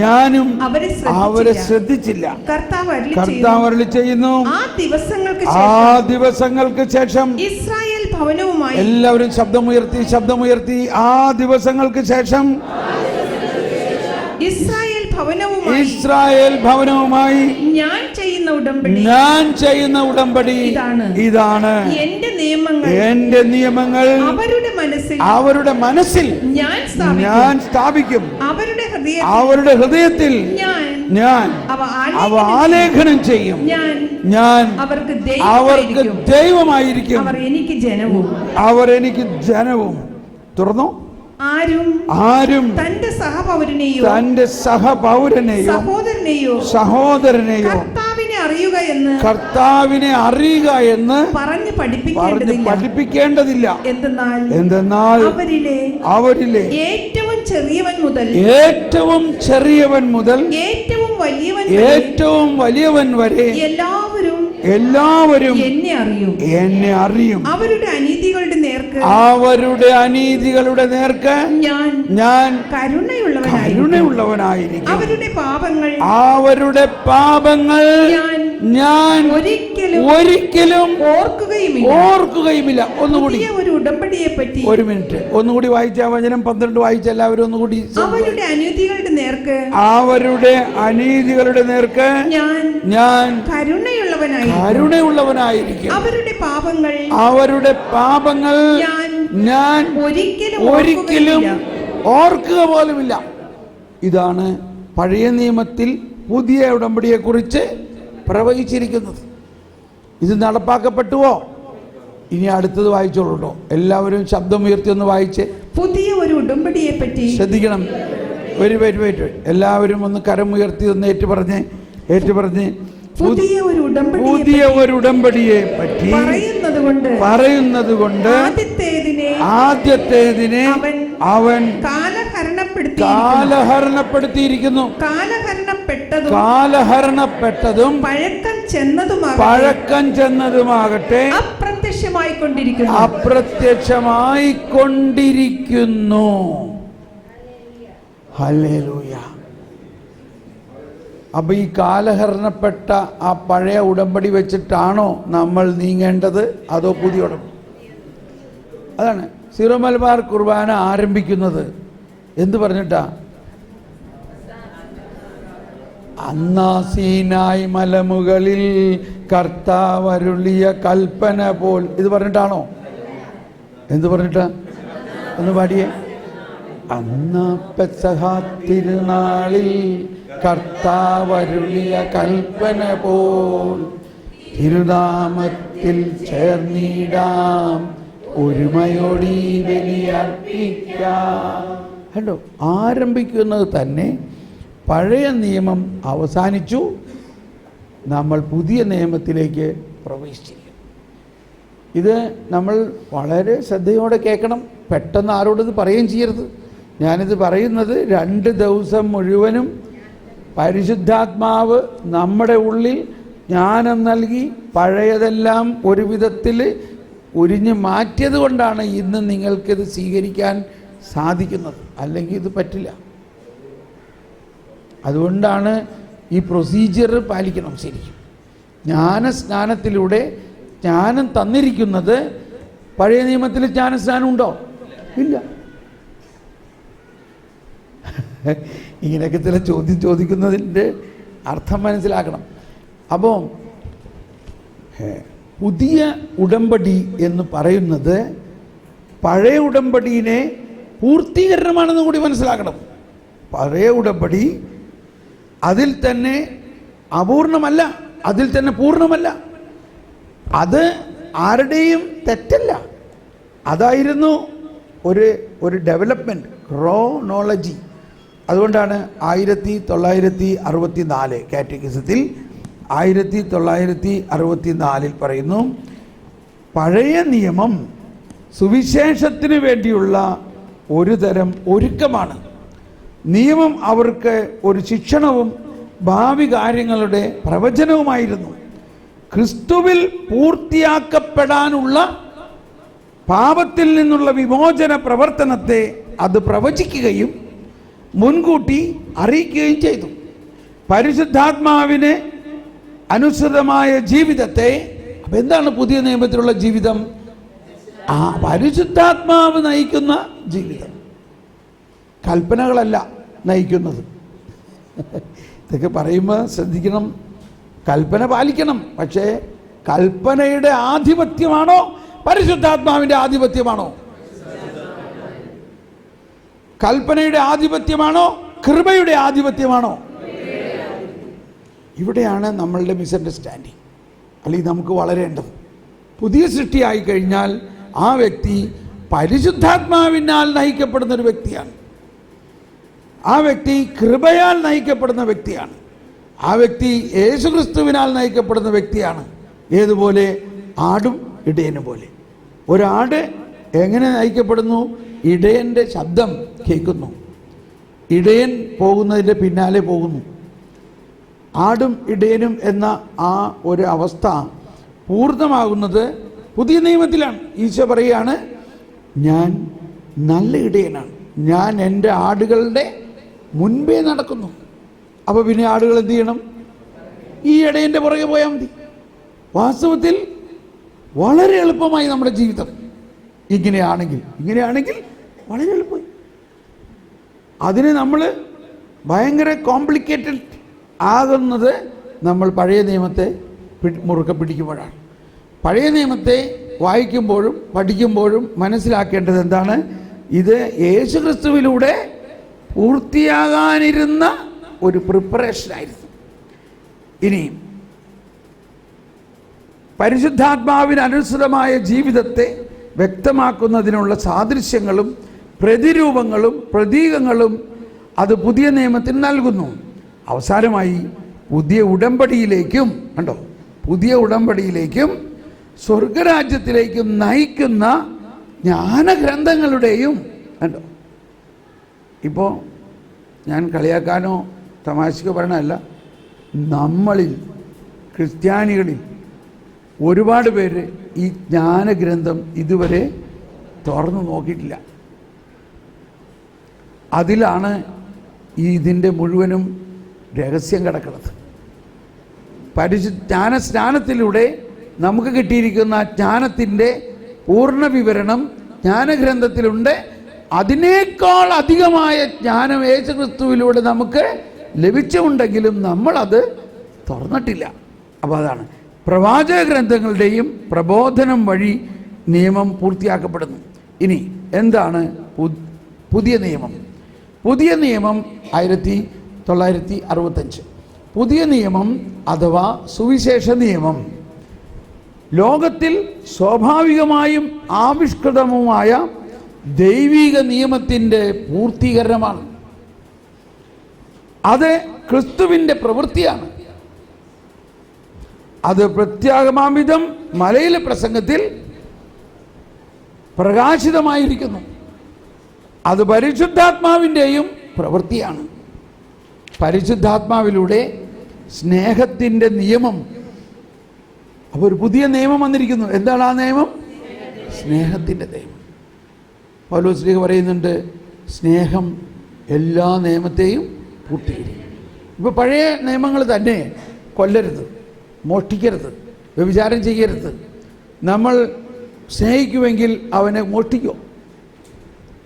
ഞാനും അവരെ ശ്രദ്ധിച്ചില്ല. കർത്താവ് അരുളി ചെയ്യുന്നു, ആ ദിവസങ്ങൾക്ക് ശേഷം ഇസ്രായേൽ ഭവനവുമായി, എല്ലാവരും ശബ്ദമുയർത്തി, ആ ദിവസങ്ങൾക്ക് ശേഷം ഇസ്രായേൽ ഭവനവുമായി ഞാൻ ചെയ്യുന്ന ഉടമ്പടി ഇതാണ്. എന്റെ നിയമങ്ങൾ അവരുടെ മനസ്സിൽ ഞാൻ സ്ഥാപിക്കും, അവരുടെ ഹൃദയത്തിൽ ഞാൻ അവ ആലേഖനം ചെയ്യും. ഞാൻ അവർക്ക് ദൈവമായിരിക്കും, അവർ എനിക്ക് ജനവും. തുറന്നു, ആരും തന്റെ സഹപൗരനെയോ സഹോദരനെയോ കർത്താവിനെ അറിയുക എന്ന് പറഞ്ഞ് പഠിപ്പിക്കേണ്ടതില്ല. എന്തെന്നാൽ അവരിലെ ഏറ്റവും ചെറിയവൻ മുതൽ ഏറ്റവും വലിയവൻ വരെ എല്ലാവരും എന്നെ അറിയും. അവരുടെ അനീതികളുടെ നേർക്ക് ഞാൻ കരുണയുള്ളവനായിരിക്കും. അവരുടെ പാപങ്ങൾ ഞാൻ ഒരിക്കലും ഓർക്കുകയുമില്ല. ഒന്നുകൂടി ഒരു മിനിറ്റ്, ഒന്നുകൂടി വായിച്ച വചനം 12 വായിച്ച എല്ലാവരും ഒന്നുകൂടി. അവരുടെ അനീതികളുടെ നേർക്ക് ഞാൻ കരുണയുള്ളവനായിരിക്കും. അവരുടെ പാപങ്ങൾ ഞാൻ ഒരിക്കലും ഓർക്കുക പോലുമില്ല. ഇതാണ് പഴയ നിയമത്തിൽ പുതിയ ഉടമ്പടിയെ കുറിച്ച് പ്രവചിച്ചിരിക്കുന്നത്. ഇത് നടപ്പാക്കപ്പെട്ടുവോ? ഇനി അടുത്തത് വായിച്ചോളൂട്ടോ. എല്ലാവരും ശബ്ദമുയർത്തി ഒന്ന് വായിച്ച്. പുതിയ ഒരു ഉടമ്പടിയെ പറ്റി ശ്രദ്ധിക്കണം. എല്ലാവരും ഒന്ന് കരമുയർത്തി ഒന്ന് ഏറ്റുപറഞ്ഞ് പുതിയ ഒരു ഉടമ്പടിയെ പറ്റി പറയുന്നത് കൊണ്ട് ആദ്യത്തേതിനെ അവൻ കാലഹരണപ്പെടുത്തിയിരിക്കുന്നു. കാലഹരണപ്പെട്ടതും പഴക്കം ചെന്നതുമാകട്ടെ അപ്രത്യക്ഷമായിക്കൊണ്ടിരിക്കുന്നു. ഹല്ലേലൂയ. അപ്പൊ ഈ കാലഹരണപ്പെട്ട ആ പഴയ ഉടമ്പടി വെച്ചിട്ടാണോ നമ്മൾ നീങ്ങേണ്ടത്, അതോ പുതിയ ഉടമ്പടി? അതാണ് സീറോ മലബാർ കുർബാന ആരംഭിക്കുന്നത് എന്ത് പറഞ്ഞിട്ടാ? അന്നാ സീനായി മലമുകളിൽ കർത്താവ് അരുളിയ കൽപ്പന പോൽ, ഇത് പറഞ്ഞിട്ടാണോ? എന്ത് പറഞ്ഞിട്ടാ? ഒന്ന് പാടിയേ. അന്നാ പെസഹ തിരുനാളിൽ കർത്താവ് അരുളിയ കൽപ്പന പോൽ തിരുനാമത്തിൽ ചേർന്നിടാം, ഒരുമയോടി ബലിയർപ്പിക്കാം. കണ്ടോ, ആരംഭിക്കുന്നത് തന്നെ പഴയ നിയമം അവസാനിച്ചു, നമ്മൾ പുതിയ നിയമത്തിലേക്ക് പ്രവേശിച്ചിരിക്കും. ഇത് നമ്മൾ വളരെ ശ്രദ്ധയോടെ കേൾക്കണം. പെട്ടെന്ന് ആരോടത് പറയുകയും ചെയ്യരുത്. ഞാനിത് പറയുന്നത് 2 ദിവസം മുഴുവനും പരിശുദ്ധാത്മാവ് നമ്മുടെ ഉള്ളിൽ ജ്ഞാനം നൽകി പഴയതെല്ലാം ഒരു വിധത്തിൽ ഉരിഞ്ഞു മാറ്റിയത് കൊണ്ടാണ് ഇന്ന് നിങ്ങൾക്കിത് സ്വീകരിക്കാൻ സാധിക്കുന്നത്. അല്ലെങ്കിൽ ഇത് പറ്റില്ല. അതുകൊണ്ടാണ് ഈ പ്രൊസീജിയർ പാലിക്കണം ശരിക്കും. ജ്ഞാനസ്നാനത്തിലൂടെ ജ്ഞാനം തന്നിരിക്കുന്നത്. പഴയ നിയമത്തിൽ ജ്ഞാനസ്നാനം ഉണ്ടോ? ഇല്ല. ഇങ്ങനെയൊക്കെ ചില ചോദ്യം ചോദിക്കുന്നതിൻ്റെ അർത്ഥം മനസ്സിലാക്കണം. അപ്പോൾ പുതിയ ഉടമ്പടി എന്ന് പറയുന്നത് പഴയ ഉടമ്പടിയെ പൂർത്തീകരണമാണെന്ന് കൂടി മനസ്സിലാക്കണം. പഴയ ഉടമ്പടി അതിൽ തന്നെ അപൂർണമല്ല, അതിൽ തന്നെ പൂർണ്ണമല്ല. അത് ആരുടെയും തെറ്റല്ല. അതായിരുന്നു ഒരു ഡെവലപ്മെൻറ്റ്, ക്രോണോളജി. അതുകൊണ്ടാണ് 1964 കാറ്റഗിസത്തിൽ 1964 പറയുന്നു, പഴയ നിയമം സുവിശേഷത്തിന് വേണ്ടിയുള്ള ഒരു തരം ഒരുക്കമാണ്. നിയമം അവർക്ക് ഒരു ശിക്ഷണവും ഭാവി കാര്യങ്ങളുടെ പ്രവചനവുമായിരുന്നു. ക്രിസ്തുവിൽ പൂർത്തിയാക്കപ്പെടാനുള്ള പാപത്തിൽ നിന്നുള്ള വിമോചന പ്രവർത്തനത്തെ അത് പ്രവചിക്കുകയും മുൻകൂട്ടി അറിയിക്കുകയും ചെയ്തു. പരിശുദ്ധാത്മാവിന് അനുസൃതമായ ജീവിതത്തെ, അപ്പം എന്താണ് പുതിയ നിയമത്തിലുള്ള ജീവിതം? ആ പരിശുദ്ധാത്മാവ് നയിക്കുന്ന ജീവിതം, കൽപ്പനകളല്ല നയിക്കുന്നത്. ഇതൊക്കെ പറയുമ്പോൾ ശ്രദ്ധിക്കണം, കൽപ്പന പാലിക്കണം. പക്ഷേ കൽപ്പനയുടെ ആധിപത്യമാണോ പരിശുദ്ധാത്മാവിൻ്റെ ആധിപത്യമാണോ? കൽപ്പനയുടെ ആധിപത്യമാണോ കൃപയുടെ ആധിപത്യമാണോ? ഇവിടെയാണ് നമ്മളുടെ മിസ്അണ്ടർസ്റ്റാൻഡിങ്, അല്ലെങ്കിൽ നമുക്ക് വളരേണ്ടത്. പുതിയ സൃഷ്ടിയായി കഴിഞ്ഞാൽ ആ വ്യക്തി പരിശുദ്ധാത്മാവിനാൽ നയിക്കപ്പെടുന്ന ഒരു വ്യക്തിയാണ്. ആ വ്യക്തി കൃപയാൽ നയിക്കപ്പെടുന്ന വ്യക്തിയാണ്. ആ വ്യക്തി യേശുക്രിസ്തുവിനാൽ നയിക്കപ്പെടുന്ന വ്യക്തിയാണ്. ഏതുപോലെ? ആടും ഇടയനും പോലെ. ഒരാട് എങ്ങനെ നയിക്കപ്പെടുന്നു? ഇടയൻ്റെ ശബ്ദം കേൾക്കുന്നു, ഇടയൻ പോകുന്നതിൻ്റെ പിന്നാലെ പോകുന്നു. ആടും ഇടയനും എന്ന ആ ഒരു അവസ്ഥ പൂർണ്ണമാകുന്നത് പുതിയ നിയമത്തിലാണ്. ഈശോ പറയുകയാണ്, ഞാൻ നല്ല ഇടയനാണ്, ഞാൻ എൻ്റെ ആടുകളുടെ മുൻപേ നടക്കുന്നു. അപ്പോൾ പിന്നെ ആടുകൾ എന്ത് ചെയ്യണം? ഈ ഇടയൻ്റെ പുറകെ പോയാൽ മതി. വാസ്തവത്തിൽ വളരെ എളുപ്പമായി നമ്മുടെ ജീവിതം ഇങ്ങനെയാണെങ്കിൽ വളരെ എളുപ്പമായി. അതിന് നമ്മൾ ഭയങ്കര കോംപ്ലിക്കേറ്റഡ് ആകുന്നത് നമ്മൾ പഴയ നിയമത്തെ മുറുക്കെ പിടിക്കുമ്പോഴാണ്. പഴയ നിയമത്തെ വായിക്കുമ്പോഴും പഠിക്കുമ്പോഴും മനസ്സിലാക്കേണ്ടത് എന്താണ്? ഇത് യേശുക്രിസ്തുവിലൂടെ പൂർത്തിയാകാനിരുന്ന ഒരു പ്രിപ്പറേഷനായിരുന്നു. ഇനി പരിശുദ്ധാത്മാവിന് അനുസൃതമായ ജീവിതത്തെ വ്യക്തമാക്കുന്നതിനുള്ള സാദൃശ്യങ്ങളും പ്രതിരൂപങ്ങളും പ്രതീകങ്ങളും അത് പുതിയ നിയമത്തിന് നൽകുന്നു. അവസാനമായി പുതിയ ഉടമ്പടിയിലേക്കും കണ്ടോ, പുതിയ ഉടമ്പടിയിലേക്കും സ്വർഗരാജ്യത്തിലേക്കും നയിക്കുന്ന ജ്ഞാനഗ്രന്ഥങ്ങളുടെയും കണ്ടോ. ഇപ്പോൾ ഞാൻ കളിയാക്കാനോ തമാശക്കോ പറയണമല്ല, നമ്മളിൽ ക്രിസ്ത്യാനികളിൽ ഒരുപാട് പേര് ഈ ജ്ഞാനഗ്രന്ഥം ഇതുവരെ തുറന്നു നോക്കിയിട്ടില്ല. അതിലാണ് ഇതിൻ്റെ മുഴുവനും രഹസ്യം കിടക്കുന്നത്. ജ്ഞാനസ്നാനത്തിലൂടെ നമുക്ക് കിട്ടിയിരിക്കുന്ന ജ്ഞാനത്തിൻ്റെ പൂർണ്ണ വിവരണം ജ്ഞാനഗ്രന്ഥത്തിലുണ്ട്. അതിനേക്കാൾ അധികമായ ജ്ഞാനം യേശുക്രിസ്തുവിലൂടെ നമുക്ക് ലഭിച്ചുണ്ടെങ്കിലും നമ്മളത് തുറന്നിട്ടില്ല. അപ്പോൾ അതാണ് പ്രവാചക ഗ്രന്ഥങ്ങളുടെയും പ്രബോധനം വഴി നിയമം പൂർത്തിയാക്കപ്പെടുന്നു. ഇനി എന്താണ് പുതിയ നിയമം? പുതിയ നിയമം 1965. പുതിയ നിയമം അഥവാ സുവിശേഷ നിയമം ലോകത്തിൽ സ്വാഭാവികമായും ആവിഷ്കൃതവുമായ ദൈവിക നിയമത്തിൻ്റെ പൂർത്തീകരണമാണ്. അത് ക്രിസ്തുവിൻ്റെ പ്രവൃത്തിയാണ്. അത് പ്രത്യാഗമാംവിധം മലയിലെ പ്രസംഗത്തിൽ പ്രകാശിതമായിരിക്കുന്നു. അത് പരിശുദ്ധാത്മാവിൻ്റെയും പ്രവൃത്തിയാണ്. പരിശുദ്ധാത്മാവിലൂടെ സ്നേഹത്തിൻ്റെ നിയമം. അപ്പോൾ ഒരു പുതിയ നിയമം വന്നിരിക്കുന്നു. എന്താണ് ആ നിയമം? സ്നേഹത്തിൻ്റെ നിയമം. പൗലോസ് ശ്ലീഹ പറയുന്നുണ്ട്, സ്നേഹം എല്ലാ നിയമത്തെയും പൂർത്തീകരിക്കും. ഇപ്പോൾ പഴയ നിയമങ്ങൾ തന്നെ, കൊല്ലരുത്, മോഷ്ടിക്കരുത്, വ്യഭിചാരം ചെയ്യരുത്. നമ്മൾ സ്നേഹിക്കുമെങ്കിൽ അവനെ മോഷ്ടിക്കും.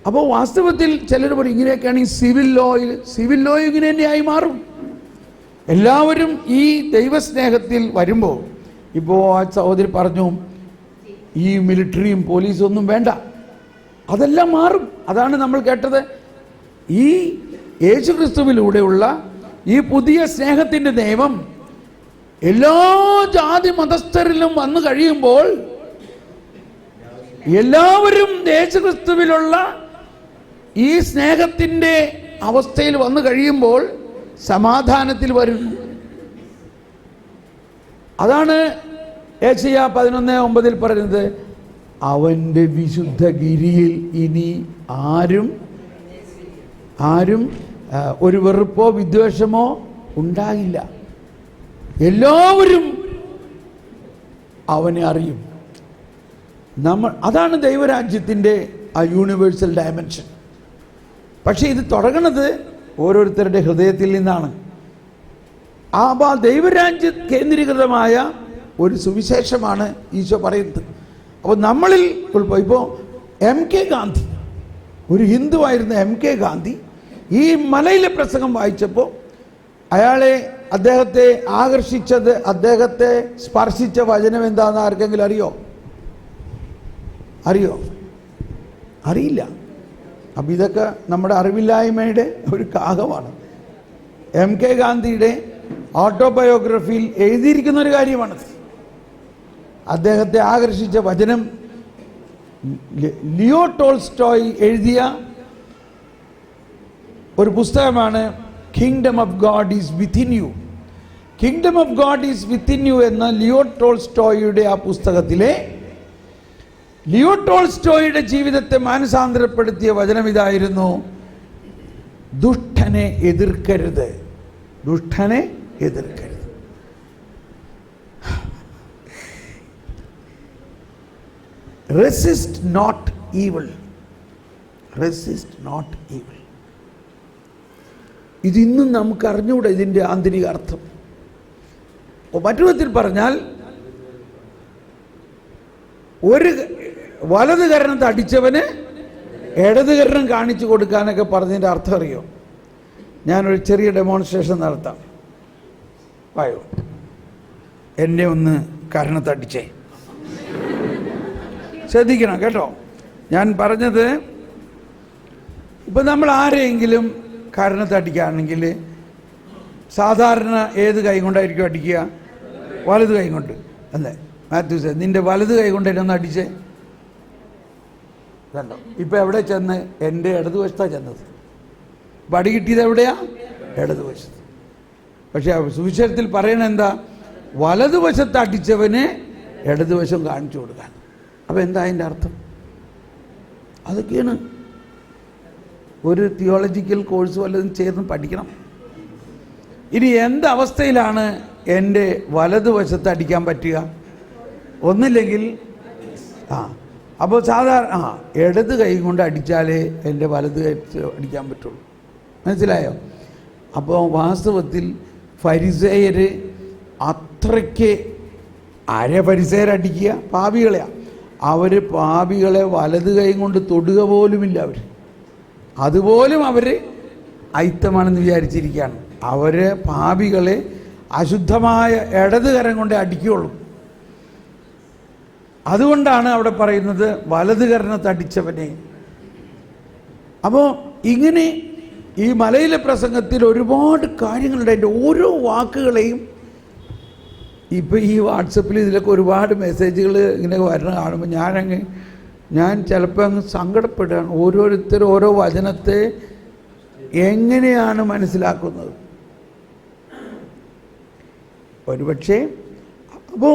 അപ്പോൾ വാസ്തവത്തിൽ ചിലർ പറയും ഇങ്ങനെയൊക്കെയാണെങ്കിൽ സിവിൽ ലോ ഇങ്ങനെ തന്നെയായി മാറും. എല്ലാവരും ഈ ദൈവസ്നേഹത്തിൽ വരുമ്പോൾ, ഇപ്പോൾ ആ സഹോദരി പറഞ്ഞു ഈ മിലിറ്ററിയും പോലീസും ഒന്നും വേണ്ട, അതെല്ലാം മാറും. അതാണ് നമ്മൾ കേട്ടത്. ഈ യേശുക്രിസ്തുവിലൂടെയുള്ള ഈ പുതിയ സ്നേഹത്തിൻ്റെ നിയമം എല്ലാ ജാതി മതസ്ഥരിലും വന്നു കഴിയുമ്പോൾ, എല്ലാവരും യേശുക്രിസ്തുവിലുള്ള ഈ സ്നേഹത്തിൻ്റെ അവസ്ഥയിൽ വന്നു കഴിയുമ്പോൾ സമാധാനത്തിൽ വരുന്നു. അതാണ് യെശയ്യാ 11:9 പറയുന്നത്, അവൻ്റെ വിശുദ്ധ ഗിരിയിൽ ഇനി ആരും ഒരു വെറുപ്പോ വിദ്വേഷമോ ഉണ്ടാകില്ല. എല്ലാവരും അവനെ അറിയും. അതാണ് ദൈവരാജ്യത്തിൻ്റെ ആ യൂണിവേഴ്സൽ ഡയമെൻഷൻ. പക്ഷേ ഇത് തുടങ്ങുന്നത് ഓരോരുത്തരുടെ ഹൃദയത്തിൽ നിന്നാണ്. ആ ദൈവരാജ്യ കേന്ദ്രീകൃതമായ ഒരു സുവിശേഷമാണ് ഈശോ പറയുന്നത്. അപ്പോൾ നമ്മളിൽ ഇപ്പോൾ MK ഗാന്ധി, ഒരു ഹിന്ദുവായിരുന്ന MK ഗാന്ധി ഈ മലയിലെ പ്രസംഗം വായിച്ചപ്പോൾ അദ്ദേഹത്തെ ആകർഷിച്ചത്, അദ്ദേഹത്തെ സ്പർശിച്ച വചനം എന്താണെന്ന് ആർക്കെങ്കിലും അറിയോ? അറിയില്ല. അപ്പം ഇതൊക്കെ നമ്മുടെ അറിവില്ലായ്മയുടെ ഒരു കാഹമാണ്. MK ഗാന്ധിയുടെ ഓട്ടോബയോഗ്രഫിയിൽ എഴുതിയിരിക്കുന്ന ഒരു കാര്യമാണത്. അദ്ദേഹത്തെ ആകർഷിച്ച വചനം ലിയോ ടോൾസ്റ്റോയ് എഴുതിയ ഒരു പുസ്തകമാണ് kingdom of God is within U. Kingdom of God is within U എന്ന ലിയോ ടോൾസ്റ്റോയുടെ ആ പുസ്തകത്തിലെ ലിയോ ടോൾസ്റ്റോയുടെ ജീവിതത്തെ മാനസാന്തരപ്പെടുത്തിയ വചനം ഇതായിരുന്നു: ദുഷ്ടനെ എതിർക്കരുത്, ദുഷ്ടനെ എതിർക്കരുത്. Resist not evil, resist not evil. ഇതിന്നും നമുക്ക് അറിഞ്ഞുകൂടെ ഇതിൻ്റെ ആന്തരിക അർത്ഥം. മറ്റു വിധത്തിൽ പറഞ്ഞാൽ, ഒരു വലത് കരണം തടിച്ചവന് ഇടത് കരണം കാണിച്ചു കൊടുക്കാനൊക്കെ പറഞ്ഞതിൻ്റെ അർത്ഥം അറിയോ? ഞാനൊരു ചെറിയ ഡെമോൺസ്ട്രേഷൻ നടത്താം. വായോ, എന്നെ ഒന്ന് കരണത്തടിച്ചേ. ശ്രദ്ധിക്കണം കേട്ടോ. ഞാൻ പറഞ്ഞത്, ഇപ്പം നമ്മൾ ആരെയെങ്കിലും കരണത്തടിക്കുകയാണെങ്കിൽ സാധാരണ ഏത് കൈ കൊണ്ടായിരിക്കും അടിക്കുക? വലത് കൈ കൊണ്ട് അല്ലേ? മാത്യൂസേ, നിൻ്റെ വലത് കൈ കൊണ്ട് എന്നെ ഒന്ന് അടിച്ചേ. കണ്ടോ, ഇപ്പം എവിടെ ചെന്ന്? എൻ്റെ ഇടതുവശത്താണ് ചെന്നത്. പടി കിട്ടിയത് എവിടെയാ? ഇടതുവശത്ത്. പക്ഷേ സുവിശേഷത്തിൽ പറയണ എന്താ? വലതുവശത്ത് അടിച്ചവന് ഇടതുവശം കാണിച്ചു കൊടുക്കാൻ. അപ്പം എന്താ അതിൻ്റെ അർത്ഥം? അതൊക്കെയാണ്. ഒരു തിയോളജിക്കൽ കോഴ്സ് വല്ലതും ചേർന്ന് പഠിക്കണം. ഇനി എന്തവസ്ഥയിലാണ് എൻ്റെ വലതുവശത്ത് അടിക്കാൻ പറ്റുക? ഒന്നില്ലെങ്കിൽ അപ്പോൾ സാധാരണ ഇടത് കൈ കൊണ്ട് അടിച്ചാലേ എൻ്റെ വലത് കൈ അടിക്കാൻ പറ്റുള്ളൂ. മനസ്സിലായോ? അപ്പോൾ വാസ്തവത്തിൽ ഫരിസേയർ അത്രയ്ക്ക് ഫരിസേയരടിക്കുക പാപികളെയാണ്. അവർ പാപികളെ വലത് കൈ കൊണ്ട് തൊടുക പോലുമില്ല. അതുപോലും അവർ അയിത്തമാണെന്ന് വിചാരിച്ചിരിക്കുകയാണ്. അവർ പാപികളെ അശുദ്ധമായ ഇടത് കരം കൊണ്ട് അടിക്കുകയുള്ളൂ. അതുകൊണ്ടാണ് അവിടെ പറയുന്നത് വലത് കരണത്തടിച്ചവനെ. അപ്പോൾ ഇങ്ങനെ ഈ മലയിലെ പ്രസംഗത്തിൽ ഒരുപാട് കാര്യങ്ങളുണ്ട്. അതിൻ്റെ ഓരോ വാക്കുകളെയും ഇപ്പം ഈ വാട്സപ്പിൽ ഇതിലൊക്കെ ഒരുപാട് മെസ്സേജുകൾ ഇങ്ങനെ വരണ കാണുമ്പോൾ ഞാൻ ചിലപ്പോൾ അങ്ങ് സങ്കടപ്പെടുകയാണ്. ഓരോരുത്തരും ഓരോ വചനത്തെ എങ്ങനെയാണ് മനസ്സിലാക്കുന്നത്? ഒരുപക്ഷെ അപ്പോൾ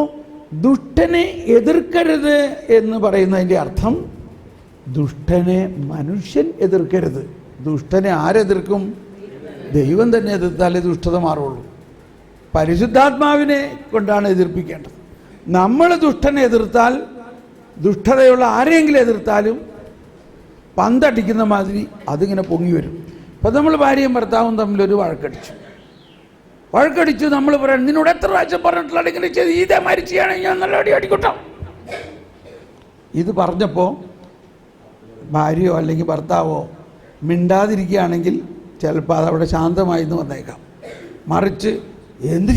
ദുഷ്ടനെ എതിർക്കരുത് എന്ന് പറയുന്നതിൻ്റെ അർത്ഥം, ദുഷ്ടനെ മനുഷ്യൻ എതിർക്കരുത്. ദുഷ്ടനെ ആരെതിർക്കും? ദൈവം തന്നെ എതിർത്താലേ ദുഷ്ടത മാറുള്ളൂ. പരിശുദ്ധാത്മാവിനെ കൊണ്ടാണ് എതിർപ്പിക്കേണ്ടത്. നമ്മൾ ദുഷ്ടനെ എതിർത്താൽ, ദുഷ്ടതയുള്ള ആരെങ്കിലും എതിർത്താലും പന്തടിക്കുന്ന മാതിരി അതിങ്ങനെ പൊങ്ങി വരും. ഇപ്പം നമ്മൾ ഭാര്യയും ഭർത്താവും തമ്മിലൊരു വഴക്കടിച്ചു. നമ്മൾ പറയാം, നിന്നോട് എത്ര പ്രാവശ്യം പറഞ്ഞിട്ടുള്ള ഇങ്ങനെ ചെയ്ത് ഇതേ മരിച്ചാണെങ്കിൽ ഞാൻ നല്ല അടി അടിക്കട്ടോ. ഇത് പറഞ്ഞപ്പോൾ ഭാര്യയോ അല്ലെങ്കിൽ ഭർത്താവോ മിണ്ടാതിരിക്കുകയാണെങ്കിൽ ചിലപ്പോൾ അതവിടെ ശാന്തമായി എന്ന് വന്നേക്കാം. മറിച്ച് എന്ത്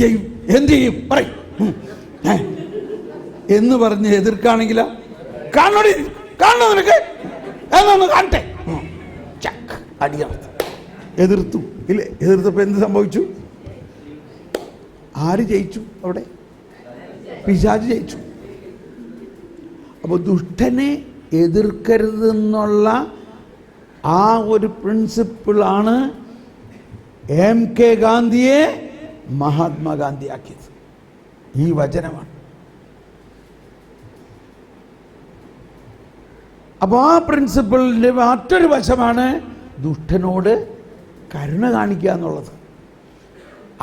ചെയ്യും പറയും എന്ന് പറഞ്ഞ് എതിർക്കാണെങ്കിലോ, കാണണോ നിനക്ക് എന്നൊന്ന് കാണട്ടെ, ചക്ക് അടിയർത്ത് എതിർത്തു. ഇല്ലേ? എതിർത്തപ്പോൾ എന്ത് സംഭവിച്ചു? ആര് ജയിച്ചു? അവിടെ പിശാച് ജയിച്ചു. അപ്പോൾ ദുഷ്ടനെ എതിർക്കരുതെന്നുള്ള ആ ഒരു പ്രിൻസിപ്പിളാണ് MK ഗാന്ധിയെ മഹാത്മാഗാന്ധിയാക്കിയത്. ഈ വചനമാണ്. അപ്പോൾ ആ പ്രിൻസിപ്പിളിൻ്റെ മറ്റൊരു വശമാണ് ദുഷ്ടനോട് കരുണ കാണിക്കുക എന്നുള്ളത്.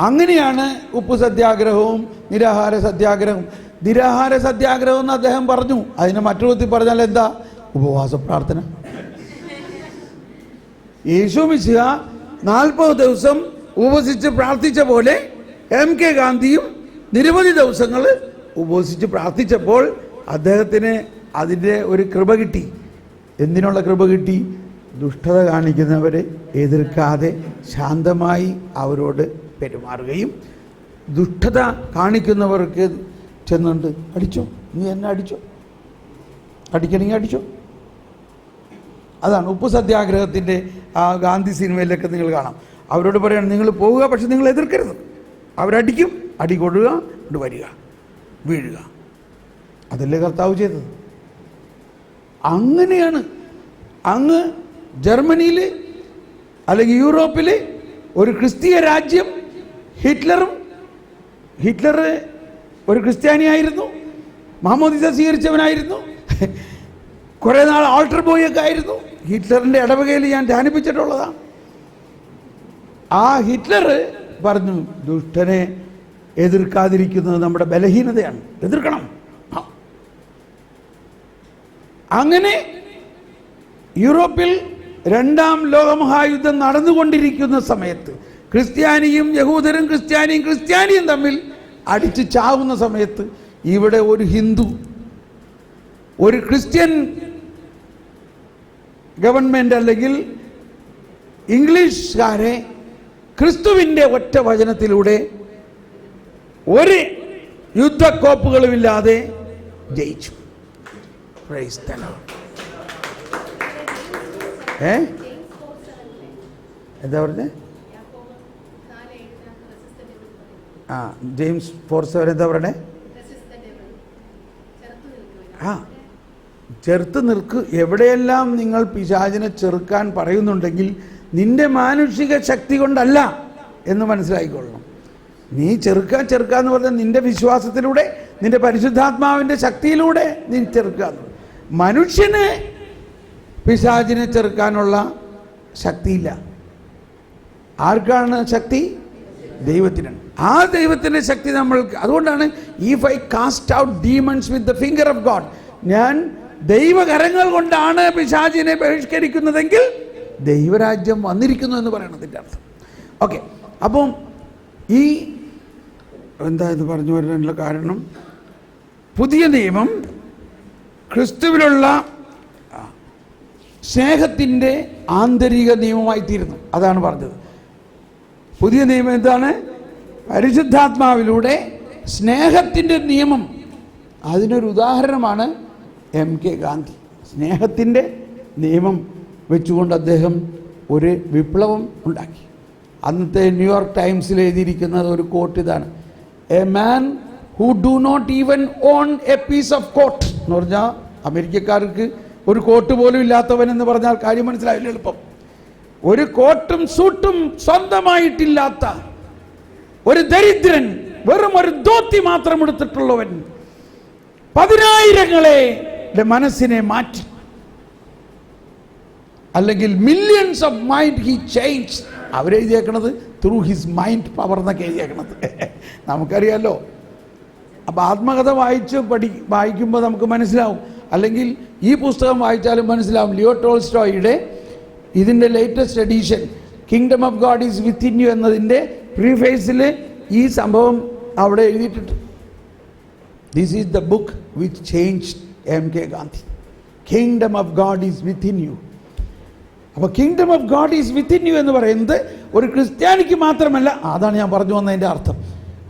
അങ്ങനെയാണ് ഉപ്പ് സത്യാഗ്രഹവും നിരാഹാര സത്യാഗ്രഹവും. നിരാഹാര സത്യാഗ്രഹം എന്ന് അദ്ദേഹം പറഞ്ഞു. അതിനെ മറ്റൊരു വിധത്തിൽ പറഞ്ഞാൽ എന്താ? ഉപവാസ പ്രാർത്ഥന. യേശു മിശിഹ 40 ദിവസം ഉപവസിച്ച് പ്രാർത്ഥിച്ച പോലെ MK ഗാന്ധിയും നിരവധി ദിവസങ്ങൾ ഉപവസിച്ച് പ്രാർത്ഥിച്ചപ്പോൾ അദ്ദേഹത്തിന് അതിൻ്റെ ഒരു കൃപ കിട്ടി. എന്തിനുള്ള കൃപ കിട്ടി? ദുഷ്ടത കാണിക്കുന്നവരെ എതിർക്കാതെ ശാന്തമായി അവരോട് പെരുമാറുകയും, ദുഷ്ടത കാണിക്കുന്നവർക്ക് ചെന്നുകൊണ്ട് അടിച്ചോ, നീ എന്നെ അടിച്ചോ, അടിക്കണമെങ്കിൽ അടിച്ചോ. അതാണ് ഉപ്പ് സത്യാഗ്രഹത്തിൻ്റെ ആ ഗാന്ധി സിനിമയിലൊക്കെ നിങ്ങൾ കാണാം. അവരോട് പറയണം, നിങ്ങൾ പോവുക, പക്ഷെ നിങ്ങൾ എതിർക്കരുത്. അവരടിക്കും, അടി കൊടുക്കുക, കൊണ്ട് വരിക, വീഴുക. അതല്ലേ കർത്താവ് ചെയ്തത്. അങ്ങനെയാണ് അങ്ങ് ജർമ്മനിയിൽ അല്ലെങ്കിൽ യൂറോപ്പിൽ ഒരു ക്രിസ്തീയ രാജ്യം, ഹിറ്റ്ലർ ഒരു ക്രിസ്ത്യാനിയായിരുന്നു, മാമോദിസ സ്വീകരിച്ചവനായിരുന്നു, കുറേ നാൾ ആൾട്ടർ ബോയൊക്കെ ആയിരുന്നു. ഹിറ്റ്ലറിൻ്റെ ഇടവകയിൽ ഞാൻ ധ്യാനിപ്പിച്ചിട്ടുള്ളതാണ്. ആ ഹിറ്റ്ലർ പറഞ്ഞു, ദുഷ്ടനെ എതിർക്കാതിരിക്കുന്നത് നമ്മുടെ ബലഹീനതയാണ്, എതിർക്കണം. അങ്ങനെ യൂറോപ്പിൽ 2ാം ലോകമഹായുദ്ധം നടന്നുകൊണ്ടിരിക്കുന്ന സമയത്ത് ക്രിസ്ത്യാനിയും യഹൂദരും ക്രിസ്ത്യാനിയും തമ്മിൽ അടിച്ച് ചാവുന്ന സമയത്ത് ഇവിടെ ഒരു ഹിന്ദു ഒരു ക്രിസ്ത്യൻ ഗവൺമെൻറ് അല്ലെങ്കിൽ ഇംഗ്ലീഷുകാരെ ക്രിസ്തുവിൻ്റെ ഒറ്റ വചനത്തിലൂടെ ഒരു യുദ്ധക്കോപ്പുകളുമില്ലാതെ ജയിച്ചു. Praise the Lord. എന്താ പറഞ്ഞേ? ജെയിംസ് 4:7 എന്താ പറയണേ? ചെറുത്ത് നിൽക്ക്. എവിടെയെല്ലാം നിങ്ങൾ പിശാചിനെ ചെറുക്കാൻ പറയുന്നുണ്ടെങ്കിൽ നിന്റെ മാനുഷിക ശക്തി കൊണ്ടല്ല എന്ന് മനസ്സിലാക്കിക്കൊള്ളണം. നീ ചെറുക്കാന്ന് പറഞ്ഞാൽ നിന്റെ വിശ്വാസത്തിലൂടെ, നിന്റെ പരിശുദ്ധാത്മാവിൻ്റെ ശക്തിയിലൂടെ നീ ചെറുക്കാന്ന്. മനുഷ്യന് പിശാചിനെ ചെറുക്കാനുള്ള ശക്തിയില്ല. ആർക്കാണ് ശക്തി? ദൈവത്തിനാണ്. ആ ദൈവത്തിൻ്റെ ശക്തി നമ്മൾക്ക്. അതുകൊണ്ടാണ് if I cast out demons with the finger of God, ഞാൻ ദൈവകരങ്ങൾ കൊണ്ടാണ് പിശാചിനെ ബഹിഷ്കരിക്കുന്നതെങ്കിൽ ദൈവരാജ്യം വന്നിരിക്കുന്നു എന്ന് പറയണതിൻ്റെ അർത്ഥം. ഓക്കെ, അപ്പം ഈ എന്താ ഇത് പറഞ്ഞു വരാനുള്ള കാരണം, പുതിയ നിയമം ക്രിസ്തുവിലുള്ള സ്നേഹത്തിൻ്റെ ആന്തരിക നിയമമായി തീരുന്നു. അതാണ് പറഞ്ഞത്. പുതിയ നിയമം എന്താണ്? പരിശുദ്ധാത്മാവിലൂടെ സ്നേഹത്തിൻ്റെ നിയമം. അതിനൊരു ഉദാഹരണമാണ് MK ഗാന്ധി. സ്നേഹത്തിൻ്റെ നിയമം വെച്ചുകൊണ്ട് അദ്ദേഹം ഒരു വിപ്ലവം ഉണ്ടാക്കി. അന്നത്തെ ന്യൂയോർക്ക് ടൈംസിൽ എഴുതിയിരിക്കുന്ന ഒരു കോട്ട് ഇതാണ്: a man who do not even own a piece of coat. എന്ന് പറഞ്ഞാൽ അമേരിക്കക്കാർക്ക് ഒരു കോട്ട് പോലും ഇല്ലാത്തവൻ എന്ന് പറഞ്ഞാൽ കാര്യം മനസ്സിലാവില്ല എളുപ്പം. ഒരു കോട്ടും സൂട്ടും സ്വന്തമായിട്ടില്ലാത്ത ഒരു ദരിദ്രൻ, വെറും ഒരു ധോത്തി മാത്രം എടുത്തിട്ടുള്ളവൻ 10,000 മനസ്സിനെ മാറ്റി. അല്ലെങ്കിൽ millions of mind he change. അവരെഴുതിയേക്കണത് ത്രൂ ഹിസ് മൈൻഡ് പവർ എന്നൊക്കെ എഴുതിയേക്കണത്. നമുക്കറിയാമല്ലോ. അപ്പോൾ ആത്മകഥ വായിക്കുമ്പോൾ നമുക്ക് മനസ്സിലാവും. അല്ലെങ്കിൽ ഈ പുസ്തകം വായിച്ചാലും മനസ്സിലാവും. ലിയോ ടോൾസ്റ്റോയുടെ ഇതിൻ്റെ latest edition kingdom of God is within you എന്നതിൻ്റെ പ്രീഫേസിൽ ഈ സംഭവം അവിടെ എഴുതിയിട്ടുണ്ട്. This is the book which changed MK Gandhi. Kingdom of God is within you. അപ്പോൾ kingdom of God is within you എന്ന് പറയുന്നത് ഒരു ക്രിസ്ത്യാനിക്ക് മാത്രമല്ല. അതാണ് ഞാൻ പറഞ്ഞു വന്നതിൻ്റെ അർത്ഥം.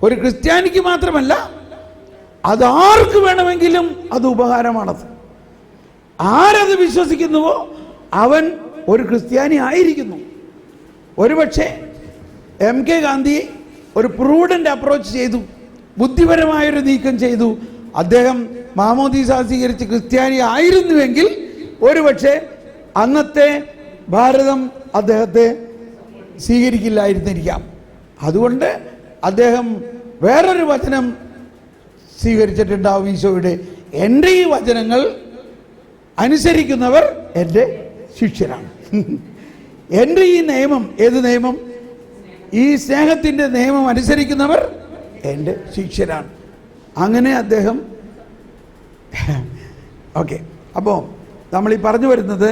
ഒരു ക്രിസ്ത്യാനിക്ക് മാത്രമല്ല, അത് ആർക്ക് വേണമെങ്കിലും അത് ഉപകാരമാണത്. ആരത് വിശ്വസിക്കുന്നുവോ അവൻ ഒരു ക്രിസ്ത്യാനി ആയിരിക്കുന്നു. ഒരുപക്ഷെ MK ഗാന്ധി ഒരു പ്രൂഡൻ്റ് അപ്രോച്ച് ചെയ്തു, ബുദ്ധിപരമായൊരു നീക്കം ചെയ്തു. അദ്ദേഹം മാമോദീസ സ്വീകരിച്ച് ക്രിസ്ത്യാനി ആയിരുന്നുവെങ്കിൽ ഒരുപക്ഷെ അന്നത്തെ ഭാരതം അദ്ദേഹത്തെ സ്വീകരിക്കില്ലായിരുന്നിരിക്കാം. അതുകൊണ്ട് അദ്ദേഹം വേറൊരു വചനം സ്വീകരിച്ചിട്ടുണ്ടാവും ഈശോയുടെ: എൻ്റെ ഈ വചനങ്ങൾ അനുസരിക്കുന്നവർ എൻ്റെ ശിഷ്യരാണ്. എൻ്റെ ഈ നിയമം, ഏത് നിയമം? ഈ സ്നേഹത്തിൻ്റെ നിയമം അനുസരിക്കുന്നവർ എൻ്റെ ശിഷ്യരാണ്. അങ്ങനെ അദ്ദേഹം ഓക്കെ. അപ്പോൾ നമ്മൾ ഈ പറഞ്ഞു വരുന്നത്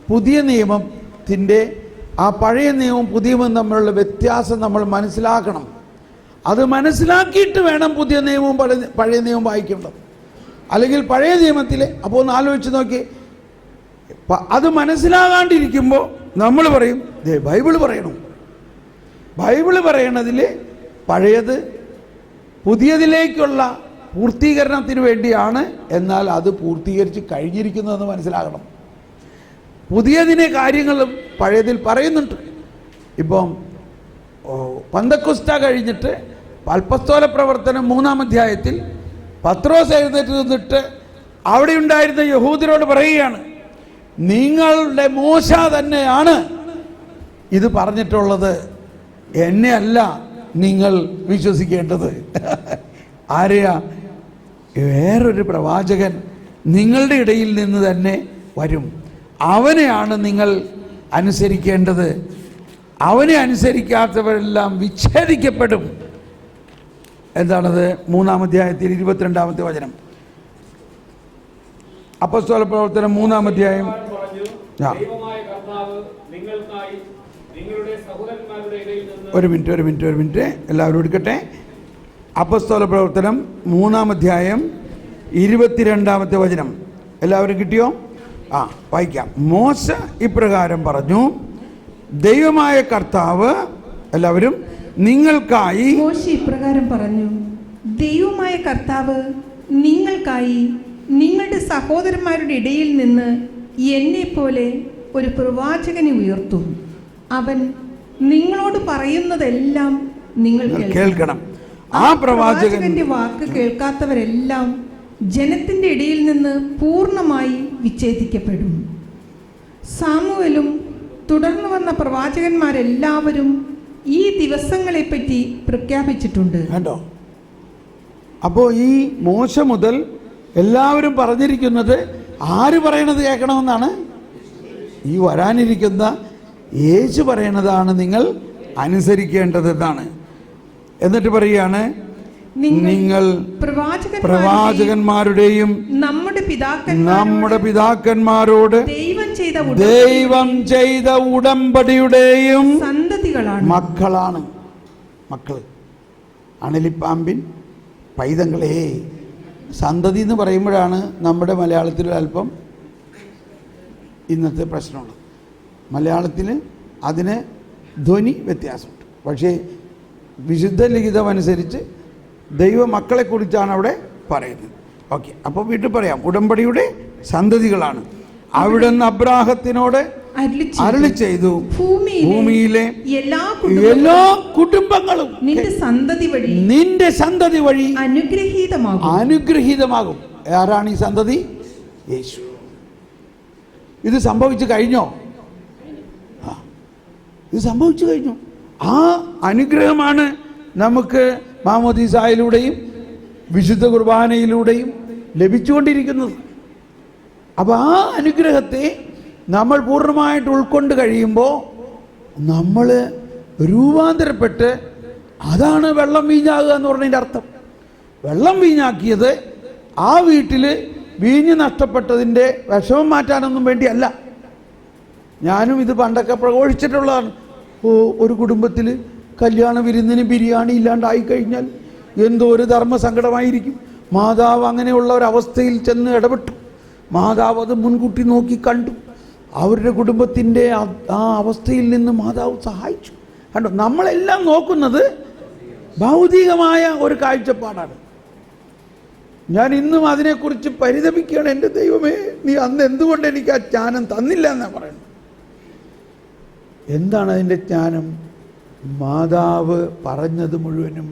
പുതിയ നിയമത്തിൻ്റെ ആ പഴയ നിയമവും പുതിയ നിയമവും തമ്മിലുള്ള വ്യത്യാസം നമ്മൾ മനസ്സിലാക്കണം. അത് മനസ്സിലാക്കിയിട്ട് വേണം പുതിയ നിയമവും പഴയ നിയമവും വായിക്കേണ്ടത്. അല്ലെങ്കിൽ പഴയ നിയമത്തിൽ അപ്പോൾ ഒന്ന് ആലോചിച്ച് നോക്കി, അത് മനസ്സിലാകാണ്ടിരിക്കുമ്പോൾ നമ്മൾ പറയും ബൈബിള് പറയണം. ബൈബിള് പറയണതിൽ പഴയത് പുതിയതിലേക്കുള്ള പൂർത്തീകരണത്തിന് വേണ്ടിയാണ്. എന്നാൽ അത് പൂർത്തീകരിച്ച് കഴിഞ്ഞിരിക്കുന്നതെന്ന് മനസ്സിലാകണം. പുതിയതിനെ കാര്യങ്ങളും പഴയതിൽ പറയുന്നുണ്ട്. ഇപ്പം പന്തക്കുസ്ത കഴിഞ്ഞിട്ട് അപ്പസ്തോല പ്രവർത്തനം 3-ാം അധ്യായത്തിൽ പത്രോസ് എഴുന്നേറ്റ് നിന്നിട്ട് അവിടെ ഉണ്ടായിരുന്ന യഹൂദരോട് പറയുകയാണ്, നിങ്ങളുടെ മോശ തന്നെയാണ് ഇത് പറഞ്ഞിട്ടുള്ളത്, എന്നെ അല്ല നിങ്ങൾ വിശ്വസിക്കേണ്ടത്. ആരെയാ? വേറൊരു പ്രവാചകൻ നിങ്ങളുടെ ഇടയിൽ നിന്ന് തന്നെ വരും, അവനെയാണ് നിങ്ങൾ അനുസരിക്കേണ്ടത്. അവനെ അനുസരിക്കാത്തവരെല്ലാം വിച്ഛേദിക്കപ്പെടും. എന്താണത്? 3-ാം അധ്യായത്തിൽ 22-ാമത്തെ വചനം. അപ്പോസ്തല പ്രവർത്തനം 3-ാം അധ്യായം. ഒരു മിനിറ്റ് എല്ലാവരും എടുക്കട്ടെ. അപ്പോസ്തല പ്രവർത്തനം 3-ാം അധ്യായം 22-ാമത്തെ വചനം എല്ലാവരും കിട്ടിയോ? വായിക്കാം. മോശ ഇപ്രകാരം പറഞ്ഞു, ദൈവമായ കർത്താവ്, എല്ലാവരും, നിങ്ങൾക്കായി. മോശ ഇപ്രകാരം പറഞ്ഞു, ദൈവമായ കർത്താവ് നിങ്ങൾക്കായി നിങ്ങളുടെ സഹോദരന്മാരുടെ ഇടയിൽ നിന്ന് എന്നെ പോലെ ഒരു പ്രവാചകനെ ഉയർത്തും. അവൻ നിങ്ങളോട് പറയുന്നതെല്ലാം നിങ്ങൾ കേൾക്കണം. ആ പ്രവാചകന്റെ വാക്ക് കേൾക്കാത്തവരെല്ലാം ജനത്തിന്റെ ഇടയിൽ നിന്ന് പൂർണ്ണമായി വിച്ഛേദിക്കപ്പെടും. സാമുവേലും തുടർന്ന് വന്ന പ്രവാചകന്മാരെല്ലാവരും ഈ ദിവസങ്ങളെപ്പറ്റി പ്രഖ്യാപിച്ചിട്ടുണ്ട്. കണ്ടോ? അപ്പോൾ ഈ മോശ മുതൽ എല്ലാവരും പറഞ്ഞിരിക്കുന്നത് ആര് പറയണത് കേൾക്കണമെന്നാണ്? ഈ വരാനിരിക്കുന്ന യേശു പറയണതാണ് നിങ്ങൾ അനുസരിക്കേണ്ടതെന്നാണ്. എന്നിട്ട് പറയുകയാണ്, നിങ്ങൾ പ്രവാചകന്മാരുടെയും നമ്മുടെ പിതാക്കന്മാരോട് ദൈവം ചെയ്ത ഉടമ്പടിയുടെയും മക്കളാണ്. മക്കള്, അണലിപ്പാമ്പിൻ പൈതങ്ങളെ. സന്തതി എന്ന് പറയുമ്പോഴാണ് നമ്മുടെ മലയാളത്തിൽ അല്പം ഇന്നത്തെ പ്രശ്നമുള്ളത്. മലയാളത്തിൽ അതിന് ധ്വനി വ്യത്യാസമുണ്ട്. പക്ഷേ വിശുദ്ധ ലിഖിതം അനുസരിച്ച് ദൈവ മക്കളെക്കുറിച്ചാണ് അവിടെ പറയുന്നത്. ഓക്കെ, അപ്പോൾ വീട്ടിൽ പറയാം, ഉടമ്പടിയുടെ സന്തതികളാണ്. അവിടുന്ന് അബ്രാഹത്തിനോട് അരുളി ചെയ്തു, ഭൂമിയിലെ എല്ലാ കുടുംബങ്ങളും നിന്റെ സന്തതി വഴി അനുഗ്രഹീതമാകും. ആരാണ് ഈ സന്തതി? യേശു. ഇത് സംഭവിച്ചു കഴിഞ്ഞോ? ഇത് സംഭവിച്ചു കഴിഞ്ഞു. ആ അനുഗ്രഹമാണ് നമുക്ക് മാമോദീസായിലൂടെയും വിശുദ്ധ കുർബാനയിലൂടെയും ലഭിച്ചുകൊണ്ടിരിക്കുന്നത്. അപ്പോൾ ആ അനുഗ്രഹത്തെ നമ്മൾ പൂർണ്ണമായിട്ട് ഉൾക്കൊണ്ട് കഴിയുമ്പോൾ നമ്മൾ രൂപാന്തരപ്പെട്ട്, അതാണ് വെള്ളം വീഞ്ഞാകുക എന്ന് പറഞ്ഞതിൻ്റെ അർത്ഥം. വെള്ളം വീഞ്ഞാക്കിയത് ആ വീട്ടിൽ വീഞ്ഞ് നഷ്ടപ്പെട്ടതിൻ്റെ വിഷമം മാറ്റാനൊന്നും വേണ്ടിയല്ല. ഞാനും ഇത് പണ്ടൊക്കെ പ്രഘോഷിച്ചിട്ടുള്ളതാണ്. ഒരു കുടുംബത്തിൽ കല്യാണ വിരുന്നിന് ബിരിയാണി ഇല്ലാണ്ടായിക്കഴിഞ്ഞാൽ എന്തോ ഒരു ധർമ്മസങ്കടമായിരിക്കും. മാതാവ് അങ്ങനെയുള്ള ഒരവസ്ഥയിൽ ചെന്ന് ഇടപെട്ടു. മാതാവ് അത് മുൻകൂട്ടി നോക്കി കണ്ടു. അവരുടെ കുടുംബത്തിൻ്റെ ആ അവസ്ഥയിൽ നിന്ന് മാതാവ് സഹായിച്ചു. കണ്ടോ? നമ്മളെല്ലാം നോക്കുന്നത് ഭൗതികമായ ഒരു കാഴ്ചപ്പാടാണ്. ഞാൻ ഇന്നും അതിനെക്കുറിച്ച് പരിതപിക്കുകയാണ്. എൻ്റെ ദൈവമേ, നീ അന്ന് എന്തുകൊണ്ട് എനിക്ക് ആ ജ്ഞാനം തന്നില്ല എന്നാണ് പറയുന്നത്. എന്താണ് അതിൻ്റെ ജ്ഞാനം? മാതാവ് പറഞ്ഞത് മുഴുവനും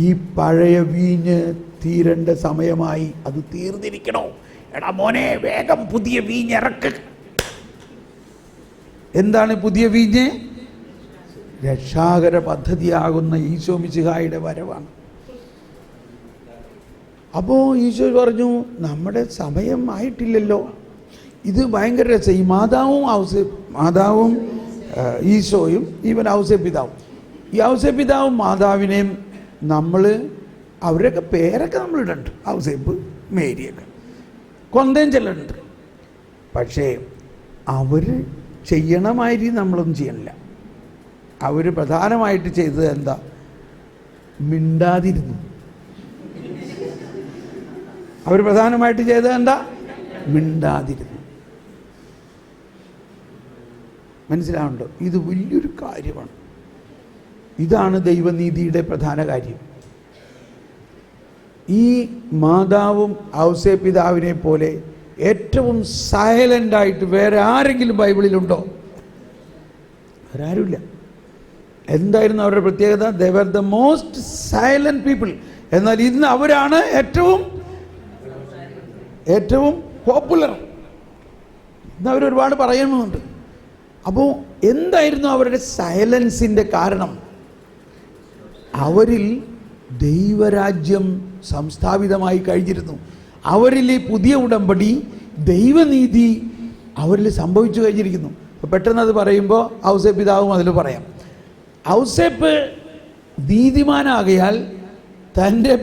ഈ പഴയ വീഞ്ഞ് തീരേണ്ട സമയമായി, അത് തീർന്നിരിക്കണോ? എടാ മോനെ, വേഗം പുതിയ വീഞ്ഞ് ഇറക്ക്. എന്താണ് പുതിയ വീഞ്ഞ്? രക്ഷാകര പദ്ധതിയാകുന്ന ഈശോ മിശിഹായുടെ വരവാണ്. അപ്പോൾ ഈശോ പറഞ്ഞു, നമ്മുടെ സമയം ആയിട്ടില്ലല്ലോ. ഇത് ഭയങ്കര രസം. ഈ മാതാവും ഈശോയും ഈവൻ ഔസേപ്പിതാവും, ഈ ഔസേപ്പിതാവും മാതാവിനെയും നമ്മൾ, അവരൊക്കെ പേരൊക്കെ നമ്മൾ ഇടുന്നുണ്ട്, ഔസേപ്പ് മേരിയൊക്കെ കൊന്തയും ചെല്ലുന്നുണ്ട്. പക്ഷേ അവർ ചെയ്യണമാതിരി നമ്മളൊന്നും ചെയ്യണില്ല. അവർ പ്രധാനമായിട്ട് ചെയ്തത് എന്താ? മിണ്ടാതിരുന്നു. അവർ പ്രധാനമായിട്ട് ചെയ്തത് എന്താ? മിണ്ടാതിരുന്നു. മനസ്സിലാവുന്നുണ്ടോ? ഇത് വലിയൊരു കാര്യമാണ്. ഇതാണ് ദൈവനീതിയുടെ പ്രധാന കാര്യം. ഈ മാതാവും ഔസേ പിതാവിനെ പോലെ ഏറ്റവും സൈലൻ്റായിട്ട് വേറെ ആരെങ്കിലും ബൈബിളിലുണ്ടോ? വേറെ ആരുമില്ല. എന്തായിരുന്നു അവരുടെ പ്രത്യേകത? They were the most silent people. എന്നാൽ ഇന്ന് അവരാണ് ഏറ്റവും പോപ്പുലർ. ഇന്ന് അവരൊരുപാട് പറയുന്നുണ്ട്. അപ്പോൾ എന്തായിരുന്നു അവരുടെ സൈലൻസിൻ്റെ കാരണം? അവരിൽ ദൈവരാജ്യം സംസ്ഥാപിതമായി കഴിഞ്ഞിരുന്നു. അവരിൽ ഈ പുതിയ ഉടമ്പടി, ദൈവനീതി അവരിൽ സംഭവിച്ചു കഴിഞ്ഞിരിക്കുന്നു. അപ്പോൾ പെട്ടെന്ന് അത് പറയുമ്പോൾ ഔസേപ്പ് പിതാവും അതിൽ പറയാം. ഔസേപ്പ് നീതിമാനാകയാൽ തൻ്റെ